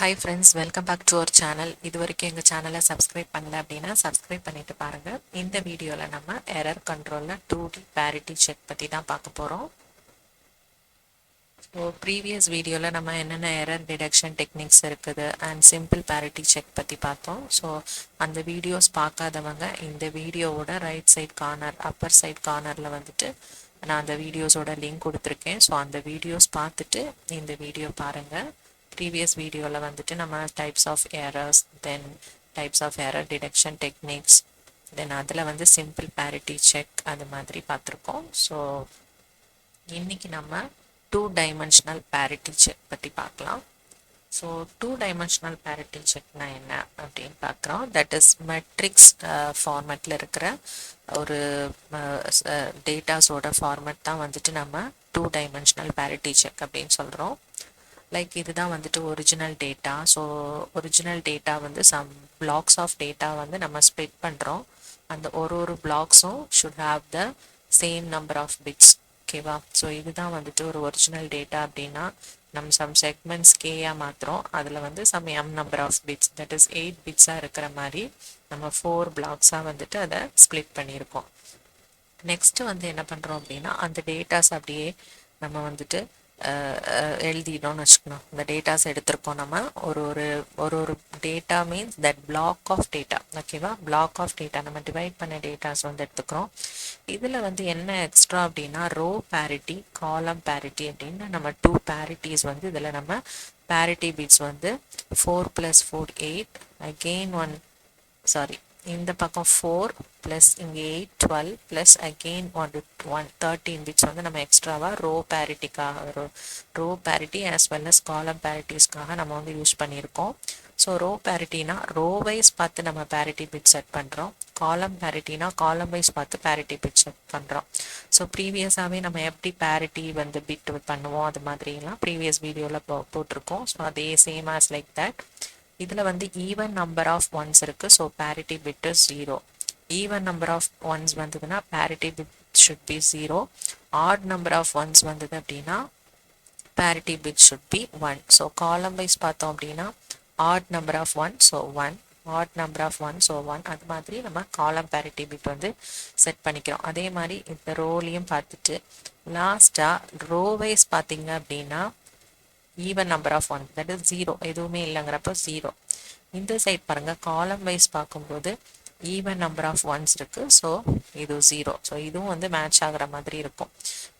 Hi friends, welcome back to our channel. இதுவரைக்கும் எங்க சேனலை சப்ஸ்கிரைப் பண்ணல அப்படின்னா சப்ஸ்கிரைப் பண்ணிட்டு பாருங்க. இந்த வீடியோல நம்ம எரர் கண்ட்ரோல்ல 2D parity check பத்தி தான் பார்க்க போறோம். ஸோ ப்ரீவியஸ் வீடியோல நம்ம என்னென்ன எரர் டிடெக்ஷன் டெக்னிக்ஸ் இருக்குது அண்ட் சிம்பிள் parity check பத்தி பார்த்தோம். ஸோ அந்த வீடியோஸ் பார்க்காதவங்க இந்த வீடியோவோட right side corner upper side கார்னர்ல வந்துட்டு நான் அந்த வீடியோஸோட லிங்க் கொடுத்துருக்கேன். ஸோ அந்த வீடியோஸ் பார்த்துட்டு இந்த வீடியோ பாருங்க. ப்ரீவியஸ் வீடியோவில் வந்துட்டு நம்ம types of errors then types of error detection techniques then அதில் வந்து சிம்பிள் parity செக் அது மாதிரி பார்த்துருக்கோம். ஸோ இன்னைக்கு நம்ம 2 dimensional parity செக் பற்றி பார்க்கலாம். ஸோ 2 dimensional parity செக்னா என்ன அப்படின்னு பார்க்குறோம். தட் இஸ் மெட்ரிக்ஸ் ஃபார்மேட்டில் இருக்கிற ஒரு டேட்டாஸோட ஃபார்மேட் தான் வந்துட்டு நம்ம 2 dimensional parity செக் அப்படின்னு சொல்கிறோம். லைக் இதுதான் வந்துட்டு original data. So original data வந்து சம் பிளாக்ஸ் ஆஃப் டேட்டா வந்து நம்ம ஸ்ப்ளிட் பண்ணுறோம். அந்த ஒரு பிளாக்ஸும் should have the same number of bits. ஓகேவா? ஸோ இதுதான் வந்துட்டு ஒரு ஒரிஜினல் டேட்டா அப்படின்னா நம்ம சம் செக்மெண்ட்ஸ் கேயாக மாத்திரம் அதில் வந்து some number of bits that is 8 பிட்ஸாக இருக்கிற மாதிரி நம்ம 4 பிளாக்ஸாக வந்துட்டு அதை ஸ்ப்ளிட் பண்ணியிருக்கோம். நெக்ஸ்ட்டு வந்து என்ன பண்ணுறோம் அப்படின்னா அந்த டேட்டாஸ் அப்படியே நம்ம வந்துட்டு எழுதிடணும்னு வச்சுக்கணும். இந்த டேட்டாஸ் எடுத்திருக்கோம் நம்ம ஒரு data means that block of data. ஓகேவா? பிளாக் ஆஃப் டேட்டா நம்ம டிவைட் பண்ண டேட்டாஸ் வந்து எடுத்துக்கிறோம். இதில் வந்து என்ன எக்ஸ்ட்ரா அப்படின்னா ரோ பேரிட்டி காலம் பேரிட்டி அப்படின்னு நம்ம 2 பேரிட்டிஸ் வந்து இதில் நம்ம பேரிட்டி பிட்ஸ் வந்து 4 + 4 8 அகெயின் இந்த பக்கம் 4 ப்ளஸ் இங்கே 8 12 ப்ளஸ் அகெயின் 1 13 பிட்ஸ் வந்து நம்ம எக்ஸ்ட்ராவாக row parity as well as column பேரிட்டிஸ்க்காக நம்ம வந்து யூஸ் பண்ணியிருக்கோம். ஸோ ரோ பேரிட்டினா ரோ வைஸ் பார்த்து நம்ம பேரிட்டி பிட் செட் பண்ணுறோம். காலம் பேரிட்டினா காலம் வைஸ் பார்த்து பேரிட்டி பிட் செட் பண்ணுறோம். ஸோ ப்ரீவியஸாகவே நம்ம எப்படி பேரிட்டி வந்து பிட் பண்ணுவோம் அது மாதிரிலாம் ப்ரீவியஸ் வீடியோவில் போட்டிருக்கோம். ஸோ அதே சேம் ஆஸ் லைக் தட். இதில் வந்து ஈவன் நம்பர் ஆஃப் ஒன்ஸ் இருக்குது. So parity bit is 0. Even number of ones வந்ததுன்னா parity bit should be 0. Odd number of ones வந்தது அப்படின்னா parity bit should be 1. So column wise பார்த்தோம் அப்படின்னா odd number of 1 so 1, odd number of 1 so 1. அது மாதிரி நம்ம காலம் parity bit வந்து செட் பண்ணிக்கிறோம். அதே மாதிரி இந்த ரோலையும் பார்த்துட்டு லாஸ்ட்டாக ரோ வைஸ் பார்த்தீங்க அப்படின்னா even number of 1 that is 0 எதுவுமே இல்லைங்கிறப்போ 0. இந்த சைட் பாருங்கள் காலம் வைஸ் பார்க்கும்போது ஈவன் நம்பர் ஆஃப் ஒன்ஸ் இருக்குது. ஸோ இது 0. ஸோ இதுவும் வந்து மேட்ச் ஆகிற மாதிரி இருக்கும்.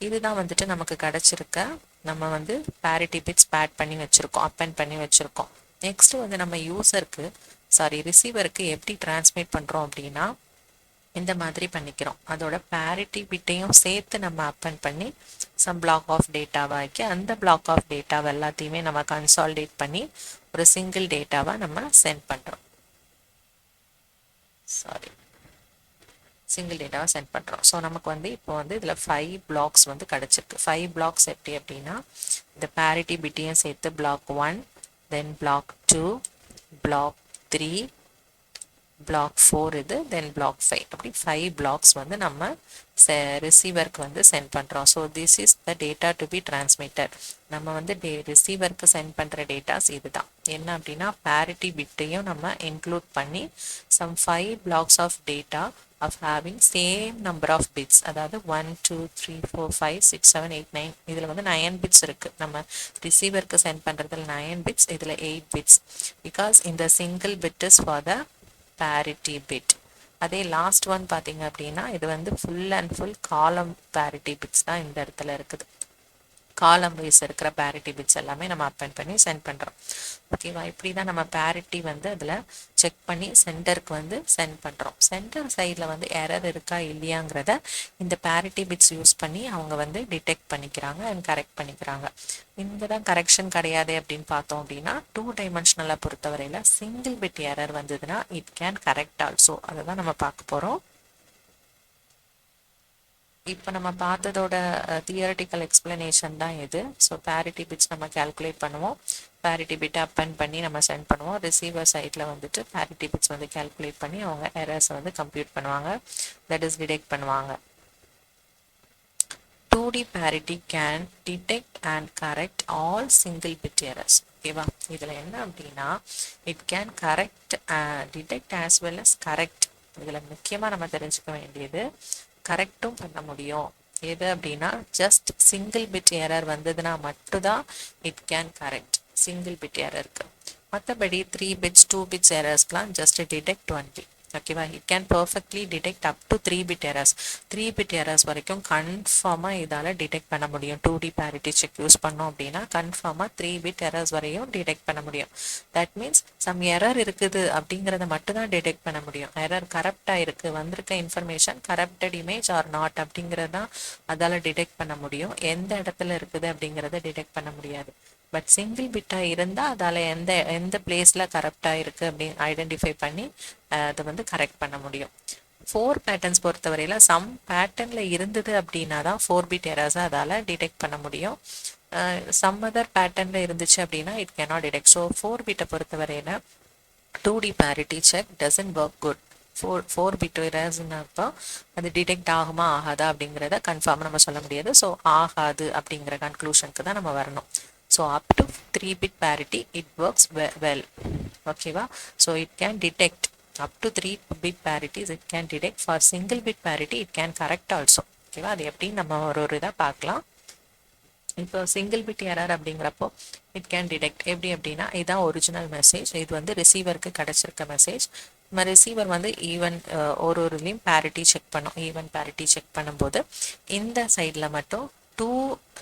இதுதான் வந்துட்டு நமக்கு கிடச்சிருக்க நம்ம வந்து பேரிட்டி பிட்ஸ் பேட் பண்ணி வச்சுருக்கோம், அப்பெண்ட் பண்ணி வச்சுருக்கோம். நெக்ஸ்ட் வந்து நம்ம ரிசீவருக்கு எப்படி டிரான்ஸ்மிட் பண்ணுறோம் அப்படின்னா இந்த மாதிரி பண்ணிக்கிறோம். அதோட பேரிட்டி பிட்டையும் சேர்த்து நம்ம அப்பெண்ட் பண்ணி சம் பிளாக் ஆஃப் டேட்டாவை ஆக்கி அந்த பிளாக் ஆஃப் டேட்டாவை எல்லாத்தையுமே நம்ம கன்சாலிடேட் பண்ணி ஒரு சிங்கிள் டேட்டாவை நம்ம சென்ட் பண்ணுறோம். சிங்கிள் டேட்டாவை சென்ட் பண்ணுறோம். ஸோ நமக்கு வந்து இப்போ வந்து இதில் 5 பிளாக்ஸ் வந்து கிடச்சிருக்கு. 5 பிளாக்ஸ் எப்படி அப்படின்னா இந்த பேரிட்டி பிட்டையும் சேர்த்து black 1 then black 2 black 3 black 4 இது தென் பிளாக் 5 அப்படி 5 பிளாக்ஸ் வந்து நம்ம ரிசீவருக்கு வந்து சென்ட் பண்ணுறோம். So this is the data to be transmitted. நம்ம வந்து ரிசீவருக்கு சென்ட் பண்ணுற டேட்டாஸ் இதுதான். என்ன அப்படின்னா பேரிட்டி பிட்டையும் நம்ம இன்க்ளூட் பண்ணி some 5 blocks of data of having same number of bits. அதாவது 1 2 3 4 5 6 7 8 9 இதில் வந்து 9 bits இருக்குது. நம்ம ரிசீவருக்கு சென்ட் பண்ணுறதுல 9 bits, இதில் 8 bits because இந்த single bit is for the parity bit. அதே லாஸ்ட் ஒன் பார்த்தீங்க அப்படின்னா இது வந்து ஃபுல் அண்ட் ஃபுல் காலம் பேரிட்டி பிட்ஸ் தான் இந்த இடத்துல இருக்குது. காலம் வைஸ் இருக்கிற பேரிட்டி பிட்ஸ் எல்லாமே நம்ம அப்பெண்ட் பண்ணி சென்ட் பண்ணுறோம். ஓகேவா? இப்படி தான் நம்ம பேரிட்டி வந்து அதில் செக் பண்ணி சென்டருக்கு வந்து சென்ட் பண்ணுறோம். சென்டர் சைடில் வந்து எரர் இருக்கா இல்லையாங்கிறத இந்த பேரிட்டி பிட்ஸ் யூஸ் பண்ணி அவங்க வந்து டிடெக்ட் பண்ணிக்கிறாங்க அண்ட் கரெக்ட் பண்ணிக்கிறாங்க. இந்த தான் கரெக்ஷன் கிடையாது அப்படின்னு பார்த்தோம் அப்படின்னா 2 டைமென்ஷனலை பொறுத்தவரையில் சிங்கிள் பிட் எரர் வந்ததுன்னா இட் கேன் கரெக்ட் ஆல்சோ. அதை தான் நம்ம பார்க்க போகிறோம். இப்போ நம்ம பார்த்ததோட தியரட்டிக்கல் எக்ஸ்பிளனேஷன் தான் இது. ஸோ பேரிட்டி பிட்ஸ் நம்ம கேல்குலேட் பண்ணுவோம். பேரிட்டி பிட்டை அப்பெண்ட் பண்ணி நம்ம சென்ட் பண்ணுவோம். ரிசீவர் சைட்டில் வந்துட்டு பேரிட்டி பிட்ஸ் வந்து கேல்குலேட் பண்ணி அவங்க எரர்ஸை வந்து கம்ப்யூட் பண்ணுவாங்க, தட் இஸ் டிடெக்ட் பண்ணுவாங்க. 2D parity can detect and correct all single bit errors. ஓகேவா? இதில் என்ன அப்படின்னா it can correct detect as well as correct. இதில் முக்கியமாக நம்ம தெரிஞ்சுக்க வேண்டியது கரெக்டும் பண்ண முடியும். எது அப்படின்னா ஜஸ்ட் சிங்கிள் பிட் எரர் வந்ததுன்னா மட்டும்தான் it can correct single bit எரருக்கு. மற்றபடி 3 பிட்ஸ் 2 பிட்ஸ் எரர்ஸ்க்கெலாம் ஜஸ்ட் டிடெக்ட் ஒன்லி. ஓகேவா? It can perfectly detect up to 3 bit errors. 3 bit errors வரைக்கும் கன்ஃபார்மாக இதால் டிடெக்ட் பண்ண முடியும். 2D பேரிட்டி செக் யூஸ் பண்ணோம் அப்படின்னா கன்ஃபார்மாக 3 பிட் எரர்ஸ் வரையும் டிடெக்ட் பண்ண முடியும். தட் மீன்ஸ் சம் எரர் இருக்குது அப்படிங்கிறத மட்டும்தான் டிடெக்ட் பண்ண முடியும். எரர் கரப்டாக இருக்குது, வந்திருக்க information corrupted image R not அப்படிங்கிறது தான் அதால் டிடெக்ட் பண்ண முடியும். எந்த இடத்துல இருக்குது அப்படிங்கிறத டிடெக்ட் பண்ண முடியாது. பட் சிங்கிள் பிட்டாக இருந்தால் அதால் எந்த எந்த பிளேஸில் கரப்டாக இருக்குது அப்படின்னு ஐடென்டிஃபை பண்ணி அதை வந்து கரெக்ட் பண்ண முடியும். 4 பேட்டர்ன்ஸ் பொறுத்தவரையில் சம் பேட்டர்னில் இருந்தது அப்படின்னா தான் 4 பிட் எரர்ஸை அதால் டிடெக்ட் பண்ண முடியும். சம் அதர் பேட்டர்னில் இருந்துச்சு அப்படின்னா இட் கேனாட் டிடெக்ட். ஸோ 4 பிட்டை பொறுத்தவரையில் 2D parity check doesn't work good. 4 bit எரர்ஸ்னாப்போ அது டிடெக்ட் ஆகுமா ஆகாதா அப்படிங்கிறத கன்ஃபார்மாக நம்ம சொல்ல முடியாது. ஸோ ஆகாது அப்படிங்கிற கன்க்ளூஷனுக்கு தான் நம்ம வரணும். So up to 3 bit parity it works well. ஓகேவா? So it can detect up to 3 bit parities it can detect. For single bit parity it can correct also. ஓகேவா? அது எப்படின்னு நம்ம ஒரு இதாக பார்க்கலாம். இப்போ சிங்கிள் பிட் எரர் அப்படிங்கிறப்போ இட் கேன் டிடெக்ட் எப்படி அப்படின்னா இதுதான் ஒரிஜினல் மெசேஜ். இது வந்து ரிசீவருக்கு கிடச்சிருக்க மெசேஜ். நம்ம ரிசீவர் வந்து ஈவன் ஒருலையும் பேரிட்டி செக் பண்ணோம். ஈவன் பேரிட்டி செக் பண்ணும்போது இந்த சைடில் மட்டும் 2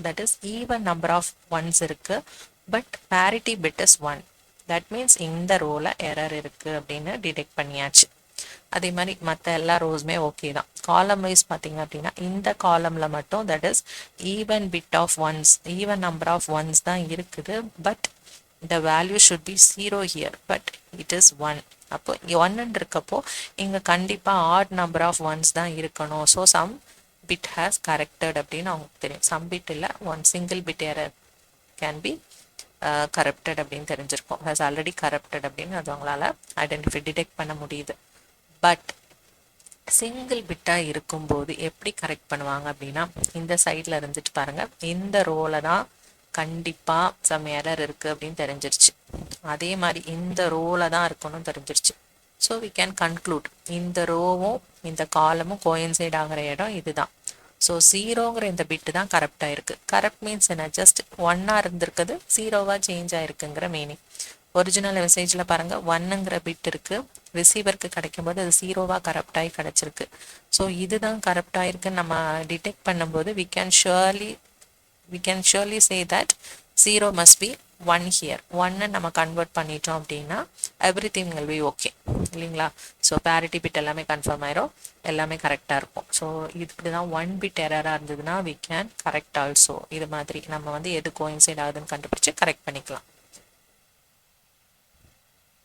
that is even number of ones இருக்குது. But parity bit is 1. That means இந்த ரோவில் எரர் இருக்குது அப்படின்னு டிடெக்ட் பண்ணியாச்சு. அதே மாதிரி மற்ற எல்லா ரோஸுமே ஓகே தான். காலம் வைஸ் பார்த்தீங்க அப்படின்னா இந்த காலமில் மட்டும் that is even bit of ones, even number of ones தான் இருக்குது. But the value should be 0 here, but it is 1. அப்போ 1 இருக்கப்போ இங்கே கண்டிப்பாக ஆட் நம்பர் ஆஃப் ஒன்ஸ் தான் இருக்கணும். So some bit has corrected அப்படின்னு அவங்களுக்கு தெரியும். சம் பிட் இல்லை, one single bit error can be corrupted அப்படின்னு தெரிஞ்சிருக்கும். ஹேஸ் ஆல்ரெடி கரப்டட் அப்படின்னு அது அவங்களால ஐடென்டிஃபை டிடெக்ட் பண்ண முடியுது. பட் சிங்கிள் பிட்டாக இருக்கும்போது எப்படி கரெக்ட் பண்ணுவாங்க அப்படின்னா இந்த சைடில் இருந்துட்டு பாருங்கள், இந்த ரோவில் தான் கண்டிப்பாக சம் எரர் இருக்குது அப்படின்னு தெரிஞ்சிருச்சு. அதே மாதிரி இந்த ரோவில் தான் இருக்கணும்னு தெரிஞ்சிருச்சு. ஸோ வி கேன் கன்க்ளூட் இந்த ரோவும் இந்த காலமும் கோயின்சைட் ஆகிற இடம் இதுதான். ஸோ 0ங்கிற இந்த பிட்டு தான் கரெக்டாக இருக்குது. கரெக்ட் மீன்ஸ் என்ன? ஜஸ்ட் 1 இருந்திருக்குது 0 சேஞ்ச் ஆகிருக்குங்கிற மீனிங். ஒரிஜினல் மெசேஜில் பாருங்கள் 1ங்கிற பிட் இருக்குது, ரிசீவருக்கு கிடைக்கும்போது அது 0 கரெக்டாகி கிடச்சிருக்கு. ஸோ இதுதான் கரெக்டாக இருக்குன்னு நம்ம டிடெக்ட் பண்ணும்போது we can surely say that 0 must be 1 here. 1 நம்ம கன்வெர்ட் பண்ணிட்டோம் அப்படின்னா everything will be okay இல்லைங்களா? ஸோ பேரிட்டி பிட் எல்லாமே கன்ஃபார்ம் ஆயிரும், எல்லாமே கரெக்டாக இருக்கும். ஸோ இப்படி தான் 1 பிட் எரராக இருந்ததுன்னா we can correct also. இது மாதிரி நம்ம வந்து எது கோயின்சைட் ஆகுதுன்னு கண்டுபிடிச்சு கரெக்ட் பண்ணிக்கலாம்.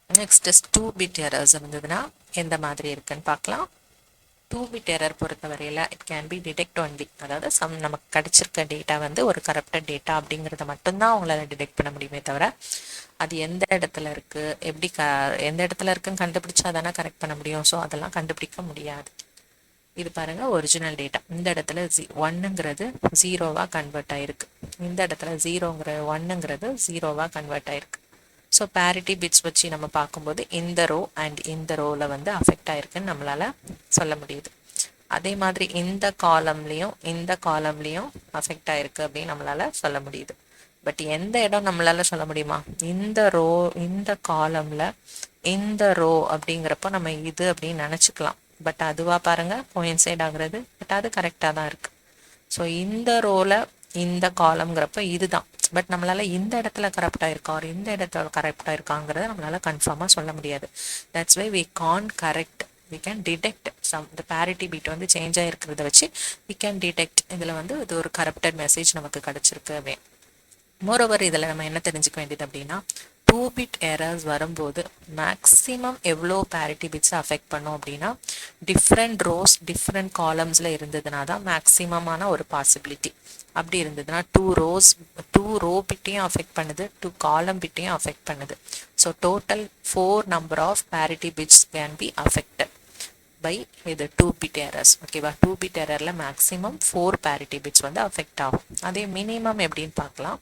நெக்ஸ்ட் 2 பிட் எரர்ஸ் இருந்ததுன்னா எந்த மாதிரி இருக்குன்னு பார்க்கலாம். 2 பிட் எரர் பொறுத்தவரையில் it can be detect only. அதாவது நமக்கு கிடைச்சிருக்க டேட்டா வந்து ஒரு கரப்டட் டேட்டா அப்படிங்கிறத மட்டும்தான் அவங்களால டிடெக்ட் பண்ண முடியுமே தவிர அது எந்த இடத்துல இருக்குது, எப்படி எந்த இடத்துல இருக்குன்னு கண்டுபிடிச்சா தானே கரெக்ட் பண்ண முடியும். ஸோ அதெல்லாம் கண்டுபிடிக்க முடியாது. இது பாருங்கள் ஒரிஜினல் டேட்டா. இந்த இடத்துல 1ங்கிறது 0 கன்வெர்ட் ஆகிருக்கு. இந்த இடத்துல 1ங்கிறது 0 கன்வெர்ட் ஆகிருக்கு. ஸோ பேரிட்டி பிட்ஸ் வச்சு நம்ம பார்க்கும்போது இந்த ரோ அண்ட் இந்த ரோவில் வந்து அஃபெக்ட் ஆகிருக்குன்னு நம்மளால் சொல்ல முடியுது. அதே மாதிரி இந்த காலம்லேயும் அஃபெக்ட் ஆகிருக்கு அப்படின்னு நம்மளால் சொல்ல முடியுது. பட் எந்த இடம் நம்மளால் சொல்ல முடியுமா? இந்த காலமில் இந்த ரோ அப்படிங்கிறப்போ நம்ம இது அப்படின்னு நினச்சிக்கலாம். பட் அதுவாக பாருங்கள் கோயின்சைட் ஆகுறது, பட் அது கரெக்டாக தான் இருக்குது. ஸோ இந்த ரோவில் இந்த காலம்ங்கிறப்ப இதுதான். பட் நம்மளால இந்த இடத்துல கரெக்டாக இருக்கா ஒரு இந்த இடத்துல கரெக்டாக இருக்காங்கிறத நம்மளால கன்ஃபார்மாக சொல்ல முடியாது. That's why we can't correct. We can detect இந்த பேரிட்டி பீட் வந்து சேஞ்ச் ஆகிருக்கிறத வச்சு வி கேன் டிடெக்ட் இதில் வந்து இது ஒரு கரப்டட் மெசேஜ் நமக்கு கிடச்சிருக்கு அப்படின்னு. மோரோவர் இதில் நம்ம என்ன தெரிஞ்சுக்க வேண்டியது அப்படின்னா 2 பிட் எரர்ஸ் வரும்போது மேக்ஸிமம் எவ்வளோ பேரிட்டி பிட்ஸை அஃபெக்ட் பண்ணும் அப்படின்னா டிஃப்ரெண்ட் ரோஸ் டிஃப்ரெண்ட் காலம்ஸில் இருந்ததுனா தான் மேக்ஸிமமான ஒரு பாசிபிலிட்டி. அப்படி இருந்ததுன்னா 2 ரோ பிட்டையும் அஃபெக்ட் பண்ணுது, 2 காலம் பிட்டையும் அஃபெக்ட் பண்ணுது. So total 4 number of parity bits can be affected by இது 2 பிட் எரர்ஸ். ஓகேவா? 2 பிட் எரரில் மேக்ஸிமம் 4 பேரிட்டி பிட்ஸ் வந்து அஃபெக்ட் ஆகும். அதே மினிமம் எப்படின்னு பார்க்கலாம்.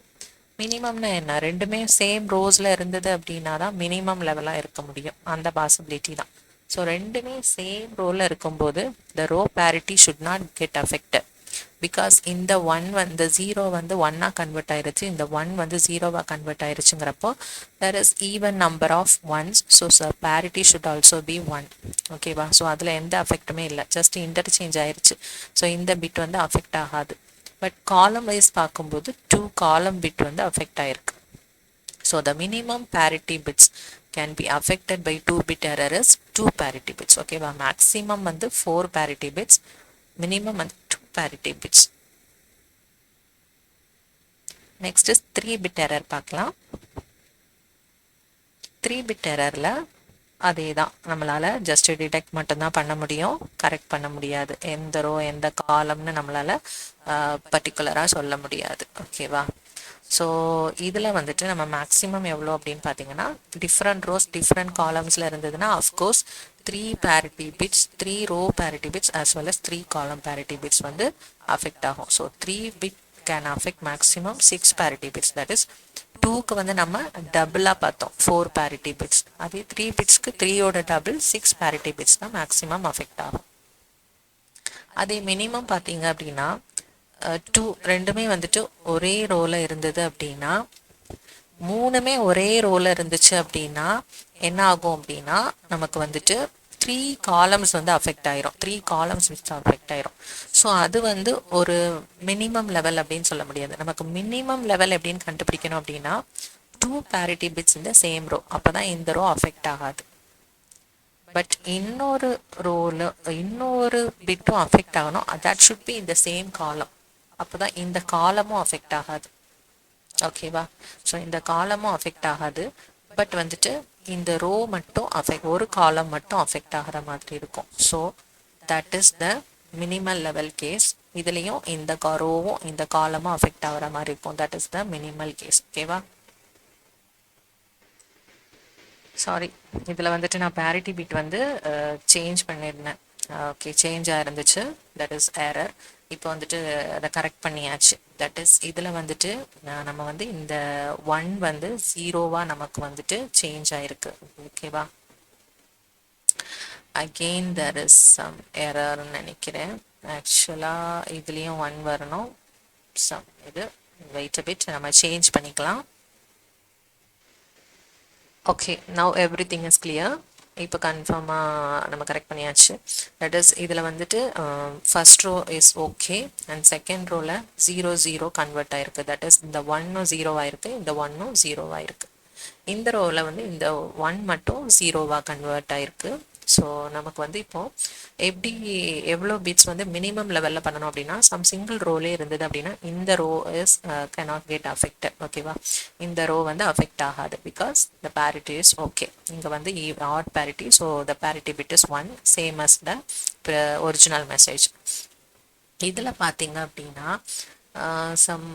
மினிமம்னா என்ன, ரெண்டுமே சேம் ரோஸில் இருந்தது அப்படின்னா தான் மினிமம் லெவலாக இருக்க முடியும், அந்த பாசிபிலிட்டி தான். ஸோ ரெண்டுமே சேம் ரோவில் இருக்கும்போது the row parity should not get affected. Because இந்த ஒன் வந்து ஜீரோ வந்து ஒன்னாக கன்வெர்ட் ஆயிருச்சு, இந்த ஒன் வந்து ஜீரோவாக கன்வெர்ட் ஆயிருச்சுங்கிறப்போ there is even number of ones. So parity should also be one. ஓகேவா? ஸோ அதில் எந்த அஃபெக்ட்டுமே இல்லை, ஜஸ்ட் இன்டர்சேஞ்ச் ஆயிருச்சு. ஸோ இந்த பிட் வந்து அஃபெக்ட் ஆகாது. பட் காலம் வைஸ் பார்க்கும்போது 2 காலம் பிட் வந்து அஃபெக்ட் ஆயிருக்கு. So the minimum parity bits can be affected by 2 bit error is 2 parity bits. ஓகேவா? மேக்ஸிமம் வந்து 4 parity bits, மினிமம் வந்து 2 parity bits. Next is 3 bit error பார்க்கலாம். 3 bit errorல அதே தான், நம்மளால் ஜஸ்ட் டிடெக்ட் மட்டும்தான் பண்ண முடியும், கரெக்ட் பண்ண முடியாது. எந்த ரோ எந்த காலம்னு நம்மளால் பர்டிகுலராக சொல்ல முடியாது. ஓகேவா? ஸோ இதில் வந்துட்டு நம்ம மேக்ஸிமம் எவ்வளோ அப்படின்னு பார்த்தீங்கன்னா, டிஃப்ரெண்ட் ரோஸ் டிஃப்ரெண்ட் காலம்ஸில் இருந்ததுன்னா of course 3 parity bits, 3 row parity bits as well as 3 column parity bits வந்து அஃபெக்ட் ஆகும். So 3 bit can affect maximum 6 parity bits. that is 2க்கு வந்து நம்ம டபுளாக பார்த்தோம், 4 parity bits. அதே 3 bitsக்கு 3யோட டபுள் 6 parity bits தான் மேக்ஸிமம் அஃபெக்ட் ஆகும். அதே மினிமம் பார்த்தீங்க அப்படின்னா 2 ரெண்டுமே வந்துட்டு ஒரே ரோல இருந்தது அப்படின்னா, மூணுமே ஒரே ரோல இருந்துச்சு அப்படின்னா என்ன ஆகும் அப்படின்னா, நமக்கு வந்துட்டு 3 காலம்ஸ் வந்து அஃபெக்ட் ஆயிரும், 3 காலம்ஸ் அஃபெக்ட் ஆயிரும். ஸோ அது வந்து ஒரு மினிமம் லெவல் அப்படின்னு சொல்ல முடியாது. நமக்கு மினிமம் லெவல் எப்படின்னு கண்டுபிடிக்கணும் அப்படின்னா 2 parity bits in the same row, அப்போதான் இந்த ரோ அஃபெக்ட் ஆகாது. பட் இன்னொரு ரோல இன்னொரு பிட்டும் அஃபெக்ட் ஆகணும், தட் ஷுட் பி இந்த சேம் காலம், அப்போதான் இந்த காலமும் அஃபெக்ட் ஆகாது. ஓகேவா? ஸோ இந்த காலமும் அஃபெக்ட் ஆகாது, பட் வந்துட்டு இந்த ரோ மட்டும் ஒரு காலம் மட்டும் அஃபெக்ட் ஆகிற மாதிரி இருக்கும். So that is the minimal level case. இதுலேயும் இந்த ரோவும் இந்த காலமும் அஃபெக்ட் ஆகிற மாதிரி இருக்கும், that is the minimal case. ஓகேவா? சாரி, இதில் வந்துட்டு நான் பேரிட்டி பிட் வந்து சேஞ்ச் பண்ணியிருந்தேன். ஓகே, சேஞ்சாக இருந்துச்சு, தட் இஸ் ஏரர். இப்போ வந்துட்டு அதை கரெக்ட் பண்ணியாச்சு. தட் இஸ் இதில் வந்துட்டு நம்ம வந்து இந்த 1 வந்து 0வாக நமக்கு வந்துட்டு சேஞ்ச் ஆயிருக்கு. ஓகேவா? அகெயின் தெர் இஸ் சம் எரர்னு நினைக்கிறேன். ஆக்சுவலாக இதுலேயும் 1 வரணும். சம் இது வெயிட் அ பிட், நம்ம சேஞ்ச் பண்ணிக்கலாம். Okay, now everything is clear. இப்போ கன்ஃபார்மாக நம்ம கரெக்ட் பண்ணியாச்சு. தட் இஸ் இதில் வந்துட்டு first row is okay and second ரோவில் 0 0 கன்வெர்ட் ஆயிருக்கு. தட் இஸ் இந்த 1ம் 0 ஆயிருக்கு, இந்த 1ம் 0 ஆயிருக்கு. இந்த ரோவில் வந்து இந்த 1 மட்டும் 0வாக கன்வெர்ட் ஆயிருக்கு. ஸோ நமக்கு வந்து இப்போ எப்படி எவ்வளோ பிட்ஸ் வந்து மினிமம் லெவலில் பண்ணணும் அப்படின்னா, சம் சிங்கிள் ரோலே இருந்தது அப்படின்னா இந்த row is cannot get affected. ஓகேவா? இந்த ரோ வந்து அஃபெக்ட் ஆகாது because the parity is okay. இங்கே வந்து odd parity, so the parity bit is 1 same as the original message. இதில் பார்த்தீங்க அப்படின்னா சம்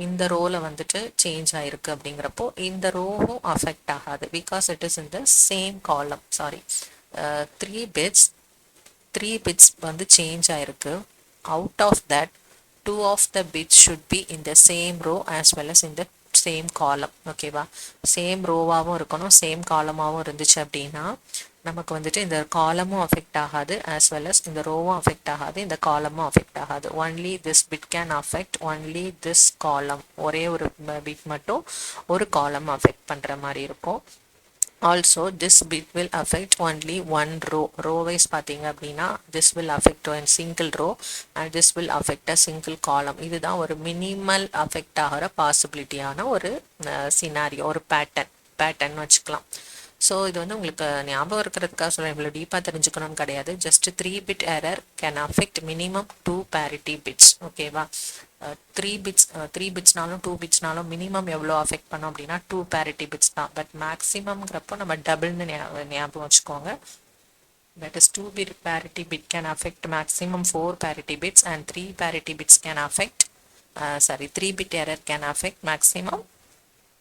இந்த ரோவில் வந்துட்டு சேஞ்ச் ஆயிருக்கு அப்படிங்கிறப்போ இந்த ரோவும் அஃபெக்ட் ஆகாது because it is in the same column. Sorry, 3 bits வந்து சேஞ்ச் ஆயிருக்கு. Out of that 2 of the bits should be in the same row as well as in the same காலம். ஓகேவா? சேம் ரோவாகவும் இருக்கணும், சேம் காலமாகவும் இருந்துச்சு அப்படின்னா நமக்கு வந்துட்டு இந்த காலமும் அஃபெக்ட் ஆகாது as well as இந்த ரோவும் அஃபெக்ட் ஆகாது, இந்த காலமும் அஃபெக்ட் ஆகாது. Only this bit can affect only this காலம். ஒரே ஒரு பிட் மட்டும் ஒரு காலம் அஃபெக்ட் பண்ணுற மாதிரி இருக்கும். Also this bit will affect only one row. Row wise பார்த்தீங்க அப்படின்னா this will affect one single row and this will affect a single column. இதுதான் ஒரு மினிமல் அஃபெக்ட் ஆகிற பாசிபிலிட்டியான ஒரு சினாரியோ, ஒரு பேட்டர்ன் வச்சுக்கலாம். ஸோ இது வந்து உங்களுக்கு ஞாபகம் இருக்கிறதுக்காக சொல்ல, இவ்வளோ டீப்பாக தெரிஞ்சுக்கணும்னு கிடையாது. Just 3 bit error can affect minimum 2 parity bits. ஓகேவா? 3 பிட்ஸ்னாலும் 2 பிட்ஸ்னாலும் மினிமம் எவ்வளோ அஃபெக்ட் பண்ணோம் அப்படின்னா 2 parity bits தான். பட் மேக்ஸிமம்ங்கிறப்போ நம்ம டபுள்னு ஞாபகம் வச்சுக்கோங்க. That is 2 bit parity bit can affect maximum 4 parity bits and 3 parity bits can affect 3 bit error can affect maximum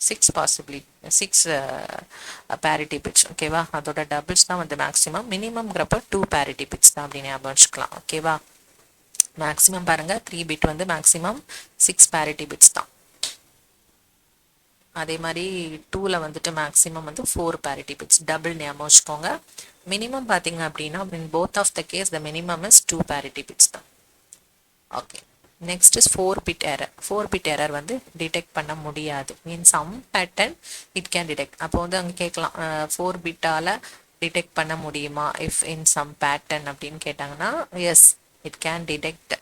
6 possibly 6 parity bits. ஓகேவா? அதோட டபுள்ஸ் தான் வந்து மேக்ஸிமம். மினிமம்ங்கிறப்ப 2 parity bits தான் அப்படின்னு ஞாபகம் வச்சுக்கலாம். ஓகேவா? மேக்ஸிமம் பாருங்க 3 bit வந்து மேக்ஸிமம் 6 parity bits தான். அதே மாதிரி 2ல வந்துட்டு மேக்ஸிமம் வந்து 4 parity bits டபுள் ஞாபகம் வச்சுக்கோங்க. மினிமம் பார்த்தீங்க அப்படின்னா in both of the case the minimum is 2 parity bits தான். Okay, next is 4-bit error. 4-bit error வந்து டிடெக்ட் பண்ண முடியாது. Mean some pattern it can detect. அப்போ வந்து அங்கே கேட்கலாம் 4-bit-ஆல் டிடெக்ட் பண்ண முடியுமா இஃப் இன் சம் பேட்டர்ன் அப்படின்னு கேட்டாங்கன்னா S it can detect,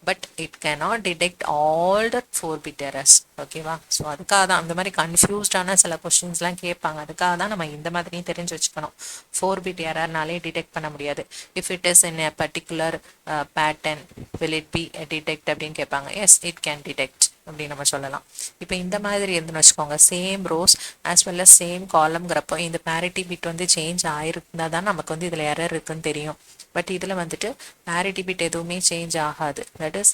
but it cannot detect all the 4-bit errors. ஓகேவா? ஸோ அதுக்காக தான் அந்த மாதிரி கன்ஃபியூஸ்டான சில கொஸ்டின்ஸ்லாம் கேட்பாங்க. அதுக்காக தான் நம்ம இந்த மாதிரியும் தெரிஞ்சு வச்சுக்கணும். 4-bit எரர்னாலே டிடெக்ட் பண்ண முடியாது. If it is in a particular pattern will it be detect அப்படின்னு கேட்பாங்க. எஸ் இட் கேன் டிடெக்ட் அப்படின்னு நம்ம சொல்லலாம். இப்போ இந்த மாதிரி இருந்துன்னு வச்சுக்கோங்க, same rows as well as same காலம்ங்கிறப்போ இந்த parity bit வந்து சேஞ்ச் ஆயிருந்தா தான் நமக்கு வந்து இதில் எரர் இருக்குன்னு தெரியும். பட் இதில் வந்துட்டு parity bit எதுவுமே சேஞ்ச் ஆகாது. That is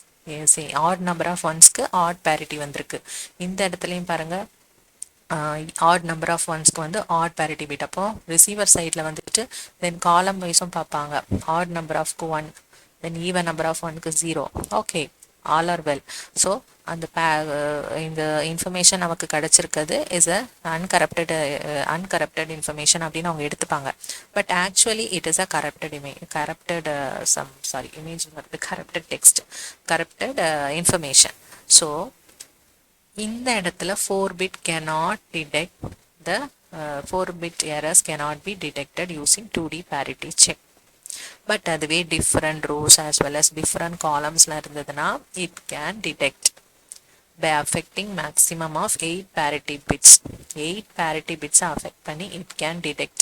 odd number of ஒன்ஸ்க்கு ஆட் parity வந்திருக்கு. இந்த இடத்துலையும் பாருங்க ஆட் நம்பர் ஆஃப் ஒன்ஸ்க்கு வந்து ஆட் parity bit. அப்போ ரிசீவர் சைடில் வந்துட்டு தென் காலம் வைஸும் பார்ப்பாங்க. ஆட் நம்பர் ஆஃப்க்கு 1, தென் ஈவன் நம்பர் ஆஃப் ஒன்க்கு 0. Okay, all are well. So அந்த இந்த இன்ஃபர்மேஷன் நமக்கு கிடைச்சிருக்கிறது இஸ் அ அன்கரப்டட் இன்ஃபர்மேஷன் அப்படின்னு அவங்க எடுத்துப்பாங்க. But actually it is a corrupted image வருது, corrupted text, corrupted information. So இந்த இடத்துல 4-bit cannot detect the 4-bit errors cannot be detected using 2D parity check. But அதுவே different rows as well as different columnsல இருந்ததுன்னா it can detect by affecting maximum of 8 parity bits. 8 parity bits affect பண்ணி it can detect.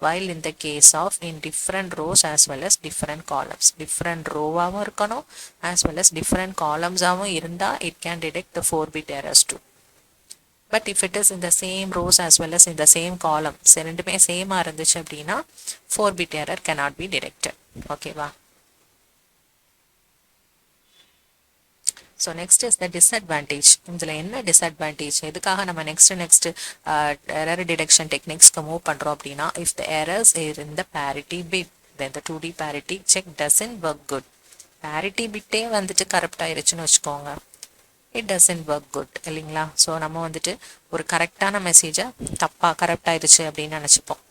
While in the case of in different rows as well as different columns, different row-ஆவும் இருக்கணும் as well as different columns-ஆவும் இருந்தா it can detect the 4-bit errors too. But if it is in the same rows as well as in the same column, ரெண்டுமே சேமா இருந்துச்சு அப்படின்னா 4-bit error cannot be detected. ஓகேவா? So next is the disadvantage. இதில் என்ன disadvantage, எதுக்காக நம்ம next error detection டெக்னிக்ஸ்க்கு move பண்ணுறோம் அப்படின்னா இஃப் த எரர்ஸ் இர் இன் த parity bit then the 2D parity check doesn't work good. parity bitே வந்துட்டு கரப்ட் ஆயிருச்சுன்னு வச்சுக்கோங்க, இட் டசன்ட் ஒர்க் குட் இல்லைங்களா? ஸோ நம்ம வந்துட்டு ஒரு கரெக்டான மெசேஜை தப்பாக கரெக்ட் ஆயிடுச்சு அப்படின்னு நினச்சிப்போம்.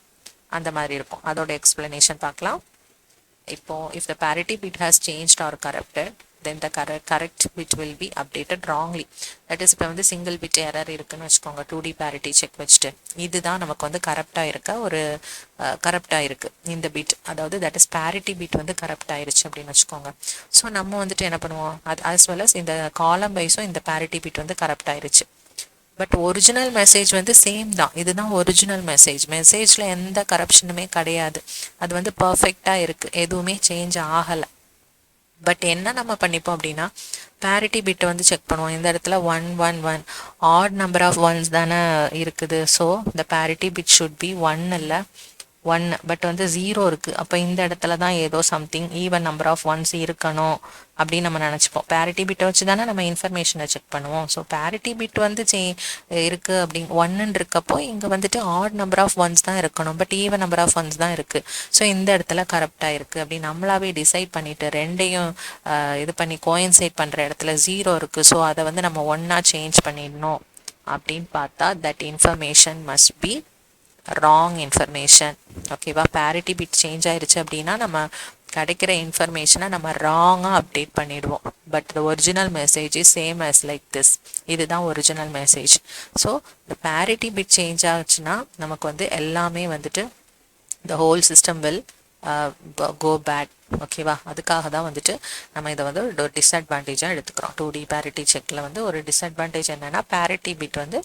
அந்த மாதிரி இருக்கும். அதோட எக்ஸ்பிளனேஷன் பார்க்கலாம். இப்போ if the parity bit has changed or corrupted then the correct bit will be updated wrongly. That is இப்போ வந்து சிங்கிள் பிட் எரர் இருக்குன்னு வச்சுக்கோங்க, 2D parity செக் வச்சுட்டு இதுதான் நமக்கு வந்து கரப்டாக இருக்க ஒரு கரப்டாக இருக்குது இந்த பிட், அதாவது தட் இஸ் parity bit வந்து கரப்ட் ஆயிருச்சு அப்படின்னு வச்சுக்கோங்க. ஸோ நம்ம வந்துட்டு என்ன பண்ணுவோம், அது as well as இந்த காலம் வைஸும் இந்த parity bit வந்து கரப்ட் ஆயிருச்சு. பட் ஒரிஜினல் மெசேஜ் வந்து சேம் தான். இதுதான் ஒரிஜினல் மெசேஜில் எந்த கரப்ஷனுமே கிடையாது. அது வந்து பர்ஃபெக்டாக இருக்குது, எதுவுமே சேஞ்ச் ஆகலை. பட் என்ன நம்ம பண்ணிப்போம் அப்படின்னா parity bit வந்து செக் பண்ணுவோம். இந்த இடத்துல 1 1 1 ஆட் நம்பர் ஆஃப் ஒன்ஸ் தானே இருக்குது. ஸோ இந்த parity bit ஷுட் பி 1 இல்லை 1, பட் வந்து 0 இருக்குது. அப்போ இந்த இடத்துல தான் ஏதோ something even number of ones இருக்கணும் அப்படின்னு நம்ம நினச்சிப்போம். parity bit வச்சு தானே நம்ம இன்ஃபர்மேஷனை செக் பண்ணுவோம். ஸோ parity bit வந்து இருக்குது அப்படி 1 இருக்கப்போ இங்கே வந்துட்டு ஆட் நம்பர் ஆஃப் ஒன்ஸ் தான் இருக்கணும், but even number of ones தான் இருக்குது. ஸோ இந்த இடத்துல கரப்டாக இருக்குது அப்படி நம்மளாவே டிசைட் பண்ணிவிட்டு ரெண்டையும் இது பண்ணி கோயின்சைட் பண்ணுற இடத்துல 0 இருக்குது. ஸோ அதை வந்து நம்ம 1-ஆ சேஞ்ச் பண்ணிடணும் அப்படின்னு பார்த்தா that information must be wrong information. ஓகேவா? parity bit சேஞ்ச் ஆயிடுச்சு அப்படின்னா நம்ம கிடைக்கிற இன்ஃபர்மேஷனை நம்ம ராங்காக அப்டேட் பண்ணிடுவோம். But the original message is same as like this. இதுதான் ஒரிஜினல் மெசேஜ். ஸோ இந்த parity bit சேஞ்ச் ஆச்சுன்னா நமக்கு வந்து எல்லாமே வந்துட்டு the whole system will go bad. ஓகேவா? அதுக்காக தான் வந்துட்டு நம்ம இதை வந்து ஒரு டிஸ்அட்வான்டேஜாக எடுத்துக்கிறோம். 2D parity செக்கில் வந்து ஒரு டிஸ்அட்வான்டேஜ் என்னென்னா parity bit வந்து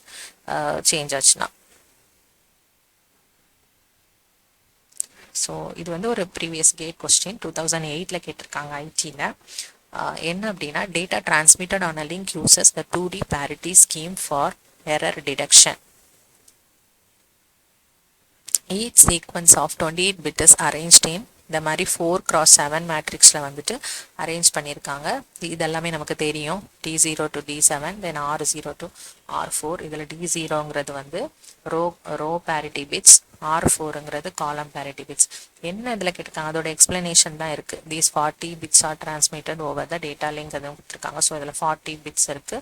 சேஞ்ச் ஆச்சுன்னா. ஸோ இது வந்து ஒரு ப்ரீவியஸ் கேட் கொஸ்டின் 2008 கேட்டிருக்காங்க ஐடியில். என்ன அப்படின்னா data transmitted on a link uses the 2D parity scheme for error detection. each sequence of 28 bit is arranged in இந்த மாதிரி 4x7 மேட்ரிக்ஸில் வந்துட்டு அரேஞ்ச் பண்ணியிருக்காங்க. இதெல்லாமே நமக்கு தெரியும். D0 to D7 then R0 to R4. இதில் D0ங்கிறது வந்து ரோ parity bits, R4ங்கிறது column parity bits. என்ன இதில் கேட்டிருக்காங்க, அதோட எக்ஸ்பிளனேஷன் தான் இருக்குது. These 40 bits are transmitted over the data link அதுவும் கொடுத்துருக்காங்க. ஸோ இதில் 40 bits இருக்குது.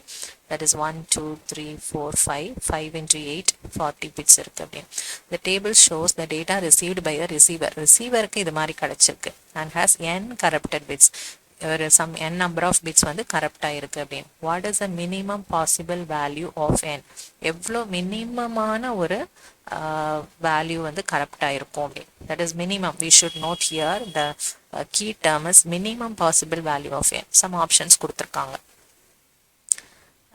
That is 1 2 3 4 5 5 into 8 40 bits இருக்குது அப்படின்னு. The table shows the data received by the receiver. ரிசீவருக்கு இது மாதிரி கிடச்சிருக்கு and has n corrupted bits. ஒரு some n number of bits வந்து கரப்டாக இருக்குது அப்படின்னு. What is the minimum possible value of n? எவ்வளோ மினிமமான ஒரு வேல்யூ வந்து கரப்டாக இருக்கும் அப்படின்னு. That is minimum. We should note here the key term is minimum possible value of n. Some options கொடுத்துருக்காங்க.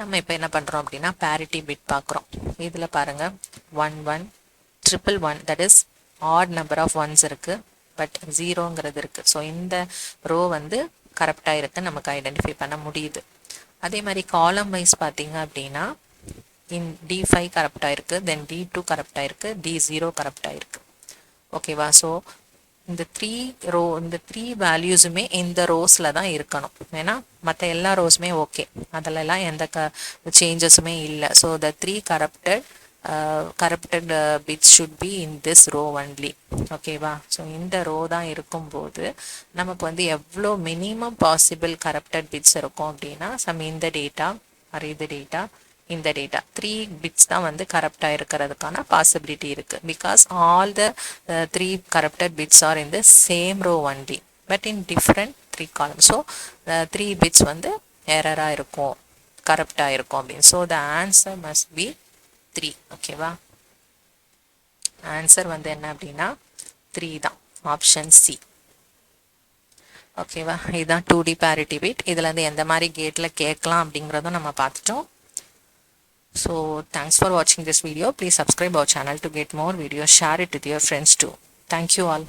நம்ம இப்போ என்ன பண்ணுறோம் அப்படின்னா பேரிட்டி பிட் பார்க்குறோம். இதில் பாருங்கள் 1 1 1 1 1 that is odd number of ones இருக்குது, பட் ஜீரோங்கிறது இருக்குது. ஸோ இந்த ரோ வந்து கரெக்டாக இருக்குன்னு நமக்கு ஐடென்டிஃபை பண்ண முடியுது. அதே மாதிரி காலம் வைஸ் பார்த்தீங்க அப்படின்னா D5 கரெக்டாக இருக்குது, தென் D2 கரெக்டாக இருக்குது, D0 கரெக்டாக இருக்குது. ஓகேவா? ஸோ இந்த த்ரீ வேல்யூஸுமே இந்த ரோஸில் தான் இருக்கணும். ஏன்னா மற்ற எல்லா ரோஸுமே ஓகே, அதிலெல்லாம் எந்த சேஞ்சஸுமே இல்லை. So the 3 corrupted bits should be in this row only. ஓகேவா? ஸோ இந்த ரோ தான் இருக்கும்போது நமக்கு வந்து எவ்வளோ மினிமம் பாசிபிள் கரப்டட் பிட்ஸ் இருக்கும் அப்படின்னா இந்த டேட்டா இந்த டேட்டா 3 பிட்ஸ் தான் வந்து கரப்டாக இருக்கிறதுக்கான பாசிபிலிட்டி இருக்குது. Because all the 3 corrupted bits are in the same row only but in different 3 columns. So 3 bits வந்து எரராக இருக்கும், கரப்டாக இருக்கும் அப்படின்னு. So the answer must be 3. ஓகேவா? ஆன்சர் வந்து என்ன அப்படின்னா 3 தான், ஆப்ஷன் சி. ஓகேவா? இதுதான் 2D parity bit. இதில் வந்து எந்த மாதிரி கேட்டில் கேட்கலாம் அப்படிங்கிறதும் நம்ம பார்த்துட்டோம். So thanks for watching this video. Please subscribe our channel to get more videos. Share it with your friends too. Thank you all.